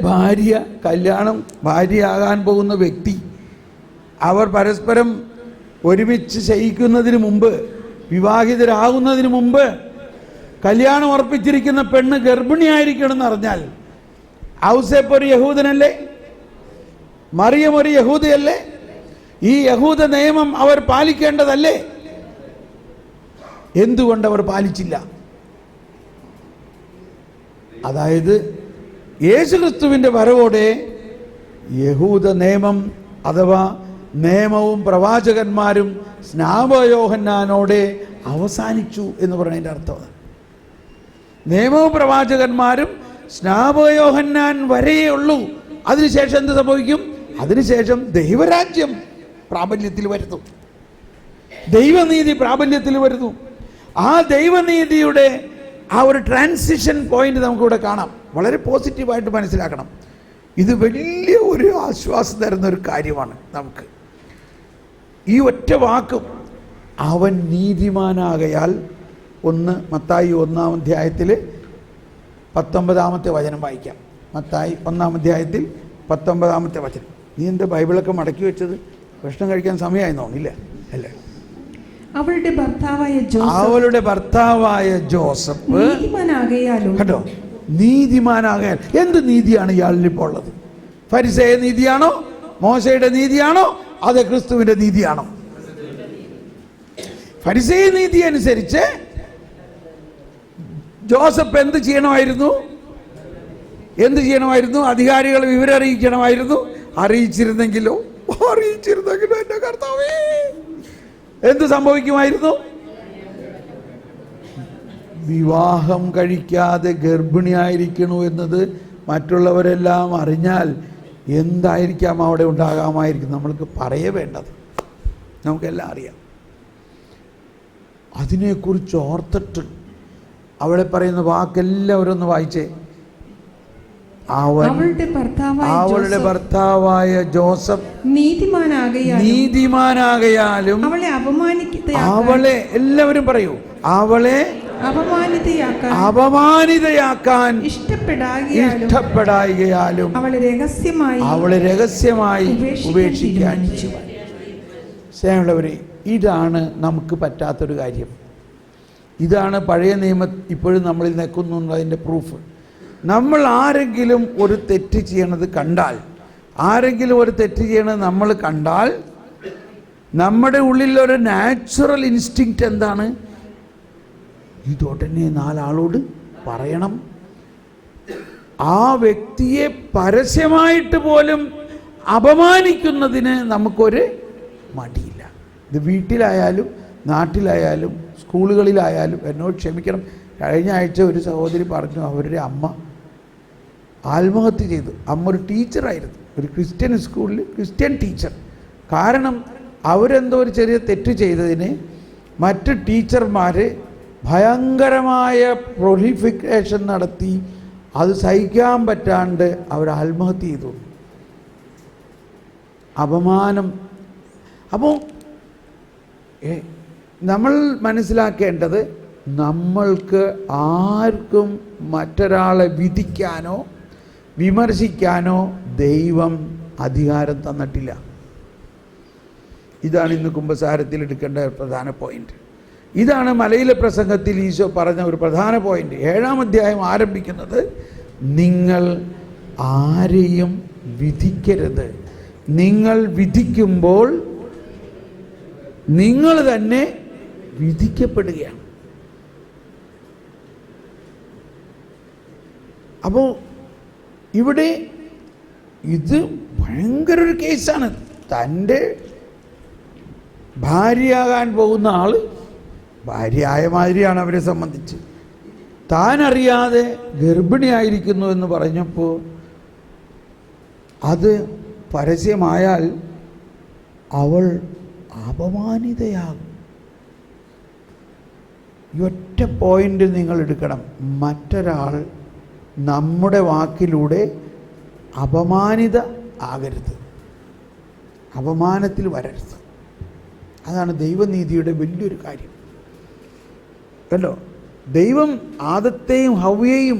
ഭാര്യയാകാൻ പോകുന്ന വ്യക്തി, അവർ പരസ്പരം ഒരുമിച്ച് ശയിക്കുന്നതിന് മുമ്പ്, വിവാഹിതരാകുന്നതിന് മുമ്പ് കല്യാണം ഉറപ്പിച്ചിരിക്കുന്ന പെണ്ണ് ഗർഭിണിയായിരിക്കണമെന്ന് അറിഞ്ഞാൽ ഔസേപ്പ് ഒരു യഹൂദനല്ലേ? മറിയം ഒരു യഹൂദയല്ലേ? ഈ യഹൂദ നിയമം അവർ പാലിക്കേണ്ടതല്ലേ? എന്തുകൊണ്ട് അവർ പാലിച്ചില്ല? അതായത് യേശുക്രിസ്തുവിൻ്റെ വരവോടെ യഹൂദ നിയമം അഥവാ നിയമവും പ്രവാചകന്മാരും സ്നാപകയോഹന്നാനോടെ അവസാനിച്ചു എന്ന് പറയുന്നതിൻ്റെ അർത്ഥം. നിയമവും പ്രവാചകന്മാരും സ്നാപകയോഹന്നാൻ വരെയേ ഉള്ളൂ. അതിനുശേഷം എന്ത് സംഭവിക്കും? അതിനുശേഷം ദൈവരാജ്യം പ്രാബല്യത്തിൽ വരുന്നു, ദൈവനീതി പ്രാബല്യത്തിൽ വരുന്നു. ആ ദൈവനീതിയുടെ ആ ഒരു ട്രാൻസിഷൻ പോയിന്റ് നമുക്കിവിടെ കാണാം. വളരെ പോസിറ്റീവായിട്ട് മനസ്സിലാക്കണം. ഇത് വലിയ ഒരു ആശ്വാസം തരുന്ന ഒരു കാര്യമാണ് നമുക്ക്. ഈ ഒറ്റ വാക്കും അവൻ നീതിമാനാകയാൽ, മത്തായി 1-ാം അധ്യായത്തിൽ 19-ാമത്തെ വചനം വായിക്കാം. മത്തായി 1-ാം അധ്യായത്തിൽ 19-ാമത്തെ വചനം. നീ എന്താ ബൈബിളൊക്കെ മടക്കി വെച്ചത്? ഭക്ഷണം കഴിക്കാൻ സമയമായി തോന്നില്ല അല്ലേ? അവളുടെ ഭർത്താവായ ജോസഫ് കേട്ടോ, നീതിമാനാകയാൽ. എന്ത് നീതിയാണ് ഇയാളിൽ ഇപ്പോൾ ഉള്ളത്? ഫരിസേയ നീതിയാണോ? മോശയുടെ നീതിയാണോ? അത് ക്രിസ്തുവിന്റെ നീതിയാണോ? ഫരിസേയ നീതി അനുസരിച്ച് ജോസഫ് എന്ത് ചെയ്യണമായിരുന്നു? അധികാരികളെ വിവരം അറിയിക്കണമായിരുന്നു. അറിയിച്ചിരുന്നെങ്കിലോ എൻ്റെ കർത്താവേ, എന്ത് സംഭവിക്കുമായിരുന്നു? വിവാഹം കഴിക്കാതെ ഗർഭിണിയായിരിക്കണു എന്നത് മറ്റുള്ളവരെല്ലാം അറിഞ്ഞാൽ എന്തായിരിക്കാം അവിടെ ഉണ്ടാകാമായിരിക്കും? നമ്മൾക്ക് പറയേ വേണ്ടത്, നമുക്കെല്ലാം അറിയാം. അതിനെക്കുറിച്ച് ഓർത്തിട്ട് അവിടെ പറയുന്ന വാക്കെല്ലാവരും ഒന്ന് വായിച്ചേ. അവളുടെ ഭർത്താവായ ജോസഫ് നീതിമാനാകയാലും അവളെ, എല്ലാവരും പറയൂ, അവളെ അപമാനിതയാക്കാൻ ഇഷ്ടപ്പെടായികയാലും അവളെ രഹസ്യമായി ഉപേക്ഷിക്കാൻ. സ്നേഹമുള്ളവരെ, ഇതാണ് നമുക്ക് പറ്റാത്തൊരു കാര്യം. ഇതാണ് പഴയ നിയമം ഇപ്പോഴും നമ്മളിൽ നിൽക്കുന്നുള്ളതിൻ്റെ പ്രൂഫ്. നമ്മൾ ആരെങ്കിലും ഒരു തെറ്റ് ചെയ്യണത് കണ്ടാൽ, നമ്മൾ കണ്ടാൽ, നമ്മുടെ ഉള്ളിലൊരു നാച്ചുറൽ ഇൻസ്റ്റിങ്ക്റ്റ് എന്താണ്? ഇതോടനെ 4 ആളോട് പറയണം. ആ വ്യക്തിയെ പരസ്യമായിട്ട് പോലും അപമാനിക്കുന്നതിന് നമുക്കൊരു മടിയില്ല. ഇത് വീട്ടിലായാലും നാട്ടിലായാലും സ്കൂളുകളിലായാലും. എന്നോട് ക്ഷമിക്കണം, കഴിഞ്ഞ ആഴ്ച ഒരു സഹോദരി പറഞ്ഞു അവരുടെ അമ്മ ആത്മഹത്യ ചെയ്തു. അമ്മ ഒരു ടീച്ചറായിരുന്നു, ഒരു ക്രിസ്ത്യൻ സ്കൂളിൽ ക്രിസ്ത്യൻ ടീച്ചർ. കാരണം അവരെന്തോ ഒരു ചെറിയ തെറ്റ് ചെയ്തതിന് മറ്റ് ടീച്ചർമാർ ഭയങ്കരമായ പ്രൊലിഫിക്കേഷൻ നടത്തി. അത് സഹിക്കാൻ പറ്റാണ്ട് അവർ ആത്മഹത്യ ചെയ്തു. അപമാനം. അപ്പോൾ നമ്മൾ മനസ്സിലാക്കേണ്ടത്, നമ്മൾക്ക് ആർക്കും മറ്റൊരാളെ വിധിക്കാനോ വിമർശിക്കാനോ ദൈവം അധികാരം തന്നിട്ടില്ല. ഇതാണ് ഇന്ന് കുമ്പസാരത്തിൽ എടുക്കേണ്ട പ്രധാന പോയിന്റ്. ഇതാണ് മലയിലെ പ്രസംഗത്തിൽ ഈശോ പറഞ്ഞ ഒരു പ്രധാന പോയിന്റ്. 7-ാം അധ്യായം ആരംഭിക്കുന്നത്, നിങ്ങൾ ആരെയും വിധിക്കരുത്. നിങ്ങൾ വിധിക്കുമ്പോൾ നിങ്ങൾ തന്നെ വിധിക്കപ്പെടുകയാണ്. അപ്പോൾ ഇവിടെ ഇത് ഭയങ്കര ഒരു കേസാണ്. തൻ്റെ ഭാര്യയാകാൻ പോകുന്ന ആൾ, ഭാര്യയായ മാതിരിയാണ് അവരെ സംബന്ധിച്ച്, താൻ അറിയാതെ ഗർഭിണിയായിരിക്കുന്നു എന്ന് പറഞ്ഞപ്പോൾ അത് പരസ്യമായാൽ അവൾ അപമാനിതയാകും. ഈ ഒറ്റ പോയിന്റ് നിങ്ങൾ എടുക്കണം. മറ്റൊരാൾ നമ്മുടെ വാക്കിലൂടെ അപമാനിത ആകരുത്, അപമാനത്തിൽ വരരുത്. അതാണ് ദൈവനീതിയുടെ വലിയൊരു കാര്യം. കണ്ടോ, ദൈവം ആദത്തെയും ഹവ്വയെയും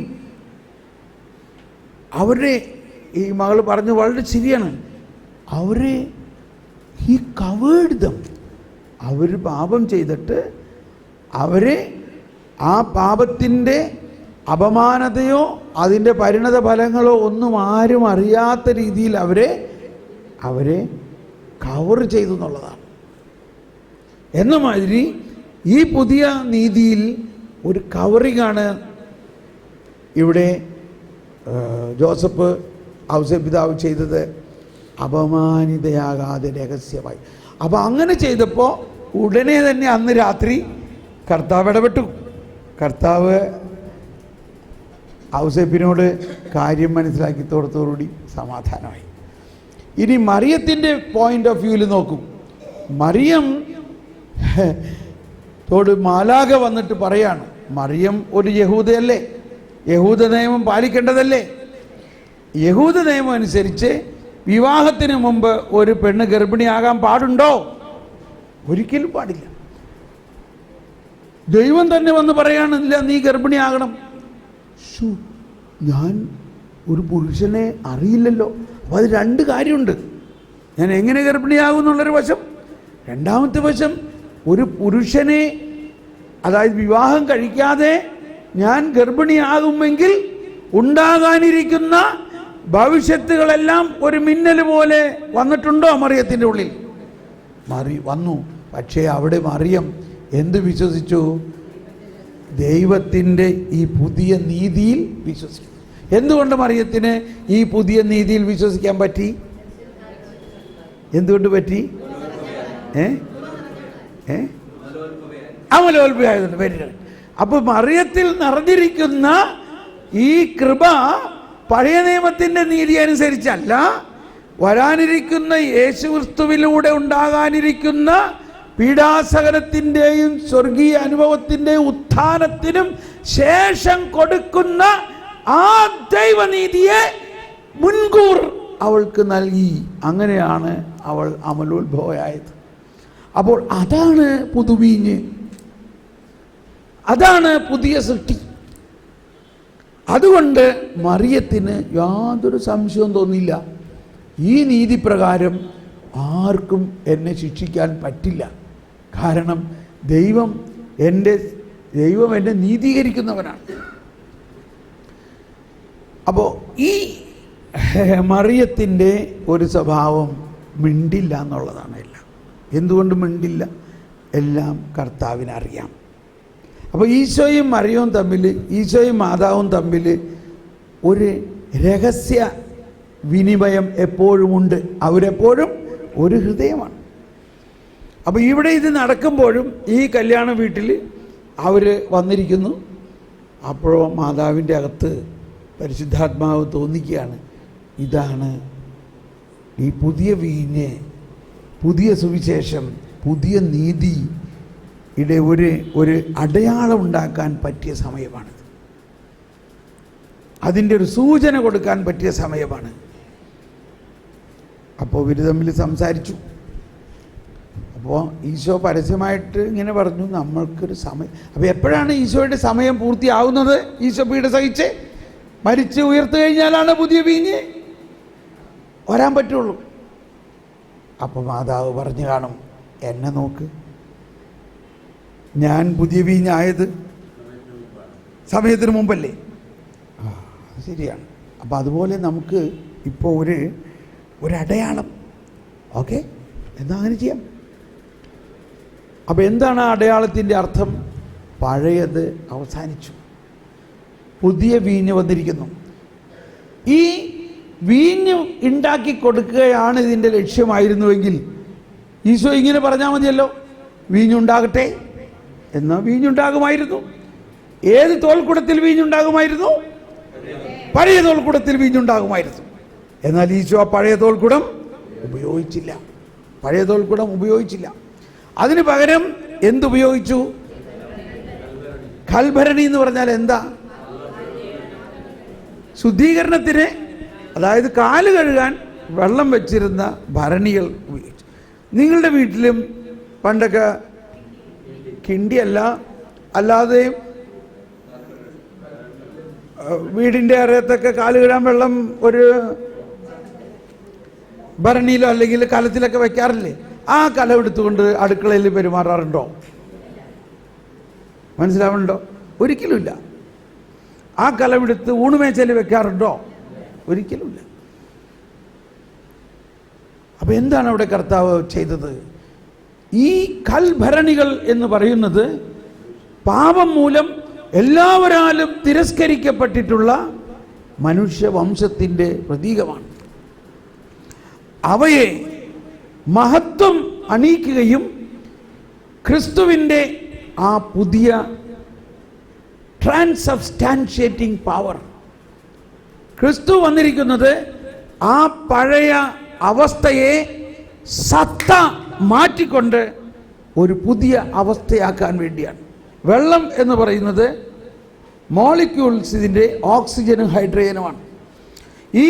അവരെ, ഈ മകൾ പറഞ്ഞു വളരെ ശരിയാണ്, അവരെ ഹി കവേർഡ് ദം. അവർ പാപം ചെയ്തിട്ട് അവരെ ആ പാപത്തിൻ്റെ അപമാനതയോ അതിൻ്റെ പരിണത ഫലങ്ങളോ ഒന്നും ആരും അറിയാത്ത രീതിയിൽ അവരെ കവർ ചെയ്തു എന്നുള്ളതാണ്. എന്ന മാതിരി ഈ പുതിയ നീതിയിൽ ഒരു കവറിങ്ങാണ് ഇവിടെ ജോസഫ് ഔസേപ്പിതാവ് ചെയ്തത്, അപമാനിതയാകാതെ രഹസ്യമായി. അപ്പോൾ അങ്ങനെ ചെയ്തപ്പോൾ ഉടനെ തന്നെ അന്ന് രാത്രി കർത്താവ് ഇടപെട്ടു. കർത്താവ് ഔസേപ്പിനോട് കാര്യം മനസ്സിലാക്കി തോടത്തോടുകൂടി സമാധാനമായി. ഇനി മറിയത്തിൻ്റെ പോയിന്റ് ഓഫ് വ്യൂവിൽ നോക്കും. മറിയം തോട് മാലാഖ വന്നിട്ട് പറയാണ്, മറിയം ഒരു യഹൂദയല്ലേ, യഹൂദ നിയമം പാലിക്കേണ്ടതല്ലേ? യഹൂദ നിയമം അനുസരിച്ച് വിവാഹത്തിന് മുമ്പ് ഒരു പെണ്ണ് ഗർഭിണിയാകാൻ പാടുണ്ടോ? ഒരിക്കലും പാടില്ല. ദൈവം തന്നെ വന്ന് പറയാണില്ല നീ ഗർഭിണിയാകണം. ഞാൻ ഒരു പുരുഷനെ അറിയില്ലല്ലോ. അപ്പോൾ അത് രണ്ട് കാര്യമുണ്ട്. ഞാൻ എങ്ങനെ ഗർഭിണിയാകും എന്നുള്ളൊരു വശം. രണ്ടാമത്തെ വശം, ഒരു പുരുഷനെ, അതായത് വിവാഹം കഴിക്കാതെ ഞാൻ ഗർഭിണിയാകുമെങ്കിൽ ഉണ്ടാകാനിരിക്കുന്ന ഭവിഷ്യത്തുകളെല്ലാം ഒരു മിന്നൽ പോലെ വന്നിട്ടുണ്ടോ മറിയത്തിൻ്റെ ഉള്ളിൽ? വന്നു. പക്ഷേ അവിടെ മറിയം എന്ത് വിശ്വസിച്ചു? ദൈവത്തിൻ്റെ ഈ പുതിയ നീതിയിൽ വിശ്വസിച്ചു. എന്തുകൊണ്ട് മറിയത്തിന് ഈ പുതിയ നീതിയിൽ വിശ്വസിക്കാൻ പറ്റി? എന്തുകൊണ്ട് പറ്റി? അമലോത്ഭവമായതുകൊണ്ട്. പേരുകൾ. അപ്പോൾ മറിയത്തിൽ നിറഞ്ഞിരിക്കുന്ന ഈ കൃപ പഴയ നിയമത്തിൻ്റെ നീതി അനുസരിച്ചല്ല, വരാനിരിക്കുന്ന യേശുക്രിസ്തുവിലൂടെ ഉണ്ടാകാനിരിക്കുന്ന പീഡാസഹനത്തിൻ്റെയും സ്വർഗീയ അനുഭവത്തിൻ്റെയും ഉത്ഥാനത്തിനും ശേഷം കൊടുക്കുന്ന ആ ദൈവനീതിയെ മുൻകൂർ അവൾക്ക് നൽകി. അങ്ങനെയാണ് അവൾ അമലോത്ഭവയായത്. അപ്പോൾ അതാണ് പുതുവീഞ്ഞ്, അതാണ് പുതിയ സൃഷ്ടി. അതുകൊണ്ട് മറിയത്തിന് യാതൊരു സംശയവും തോന്നിയില്ല, ഈ നീതിപ്രകാരം ആർക്കും എന്നെ ശിക്ഷിക്കാൻ പറ്റില്ല. കാരണം ദൈവം എന്നെ നീതീകരിക്കുന്നവനാണ്. അപ്പോൾ ഈ മറിയത്തിൻ്റെ ഒരു സ്വഭാവം മിണ്ടില്ല എന്നുള്ളതാണ്. എല്ലാം എന്തുകൊണ്ട് മിണ്ടില്ല? എല്ലാം കർത്താവിന് അറിയാം. അപ്പോൾ ഈശോയും മറിയവും തമ്മിൽ, ഈശോയും മാതാവും തമ്മിൽ ഒരു രഹസ്യ വിനിമയം എപ്പോഴുമുണ്ട്. അവരെപ്പോഴും ഒരു ഹൃദയമാണ്. അപ്പോൾ ഇവിടെ ഇത് നടക്കുമ്പോഴും ഈ കല്യാണ വീട്ടിൽ അവർ വന്നിരിക്കുന്നു. അപ്പോഴോ മാതാവിൻ്റെ അകത്ത് പരിശുദ്ധാത്മാവ് തോന്നിക്കുകയാണ്, ഇതാണ് ഈ പുതിയ വീഞ്ഞ്, പുതിയ സുവിശേഷം, പുതിയ നീതിയുടെ ഒരു അടയാളം ഉണ്ടാക്കാൻ പറ്റിയ സമയമാണിത്. അതിൻ്റെ ഒരു സൂചന കൊടുക്കാൻ പറ്റിയ സമയമാണ്. അപ്പോൾ ഇവർ തമ്മിൽ സംസാരിച്ചു. അപ്പോൾ ഈശോ പരസ്യമായിട്ട് ഇങ്ങനെ പറഞ്ഞു, നമ്മൾക്കൊരു സമയം. അപ്പോൾ എപ്പോഴാണ് ഈശോയുടെ സമയം പൂർത്തിയാവുന്നത്? ഈശോ പീഡ സഹിച്ച് മരിച്ച് ഉയർത്തു കഴിഞ്ഞാലാണ് പുതിയ വീഞ്ഞ് വരാൻ പറ്റുള്ളൂ. അപ്പോൾ മാതാവ് പറഞ്ഞു കാണും, എന്നെ നോക്ക്, ഞാൻ പുതിയ വീഞ്ഞായത് സമയത്തിന് മുമ്പല്ലേ? അത് ശരിയാണ്. അപ്പം അതുപോലെ നമുക്ക് ഇപ്പോൾ ഒരടയാളം, ഓക്കെ, എന്നാൽ അങ്ങനെ ചെയ്യാം. അപ്പം എന്താണ് ആ അടയാളത്തിൻ്റെ അർത്ഥം? പഴയത് അവസാനിച്ചു, പുതിയ വീഞ്ഞ് വന്നിരിക്കുന്നു. ഈ വീഞ്ഞ് ഉണ്ടാക്കി കൊടുക്കുകയാണ് ഇതിൻ്റെ ലക്ഷ്യമായിരുന്നുവെങ്കിൽ ഈശോ ഇങ്ങനെ പറഞ്ഞാൽ മതിയല്ലോ, വീഞ്ഞുണ്ടാകട്ടെ എന്നാൽ വീഞ്ഞുണ്ടാകുമായിരുന്നു. ഏത് തോൽക്കുടത്തിൽ വീഞ്ഞുണ്ടാകുമായിരുന്നു? പഴയ തോൽക്കുടത്തിൽ വീഞ്ഞുണ്ടാകുമായിരുന്നു. എന്നാൽ ഈശോ ആ പഴയ തോൽക്കുടം ഉപയോഗിച്ചില്ല. പഴയ തോൽക്കുടം ഉപയോഗിച്ചില്ല. അതിന് പകരം എന്തുപയോഗിച്ചു? കൽഭരണി എന്ന് പറഞ്ഞാൽ എന്താ? ശുദ്ധീകരണത്തിന്, അതായത് കാല് കഴുകാൻ വെള്ളം വെച്ചിരുന്ന ഭരണികൾ ഉപയോഗിച്ചു. നിങ്ങളുടെ വീട്ടിലും പണ്ടൊക്കെ കിണ്ടിയല്ല, അല്ലാതെ വീടിൻ്റെ അറയത്തൊക്കെ കാല് കഴുകാൻ വെള്ളം ഒരു ഭരണിയിലോ അല്ലെങ്കിൽ കലത്തിലൊക്കെ വെക്കാറില്ലേ? ആ കലം എടുത്തുകൊണ്ട് അടുക്കളയിൽ പെരുമാറാറുണ്ടോ? മനസ്സിലാവുന്നുണ്ടോ? ഒരിക്കലുമില്ല. ആ കലമെടുത്ത് ഊണുമേച്ചയിൽ വെക്കാറുണ്ടോ? ഒരിക്കലുമില്ല. അപ്പം എന്താണ് അവിടെ കർത്താവ് ചെയ്തത്? ഈ കൽഭരണികൾ എന്ന് പറയുന്നത് പാപം മൂലം എല്ലാവരാലും തിരസ്കരിക്കപ്പെട്ടിട്ടുള്ള മനുഷ്യവംശത്തിൻ്റെ പ്രതീകമാണ്. അവയെ മഹത്വം അണിയിക്കുകയും ക്രിസ്തുവിൻ്റെ ആ പുതിയ ട്രാൻസബ്സ്റ്റാൻഷിയേറ്റിംഗ് പവർ, ക്രിസ്തു വന്നിരിക്കുന്നത് ആ പഴയ അവസ്ഥയെ സത്ത മാറ്റിക്കൊണ്ട് ഒരു പുതിയ അവസ്ഥയാക്കാൻ വേണ്ടിയാണ്. വെള്ളം എന്ന് പറയുന്നത് മോളിക്യൂൾസ്, ഇതിൻ്റെ ഓക്സിജനും ഹൈഡ്രജനുമാണ്. ഈ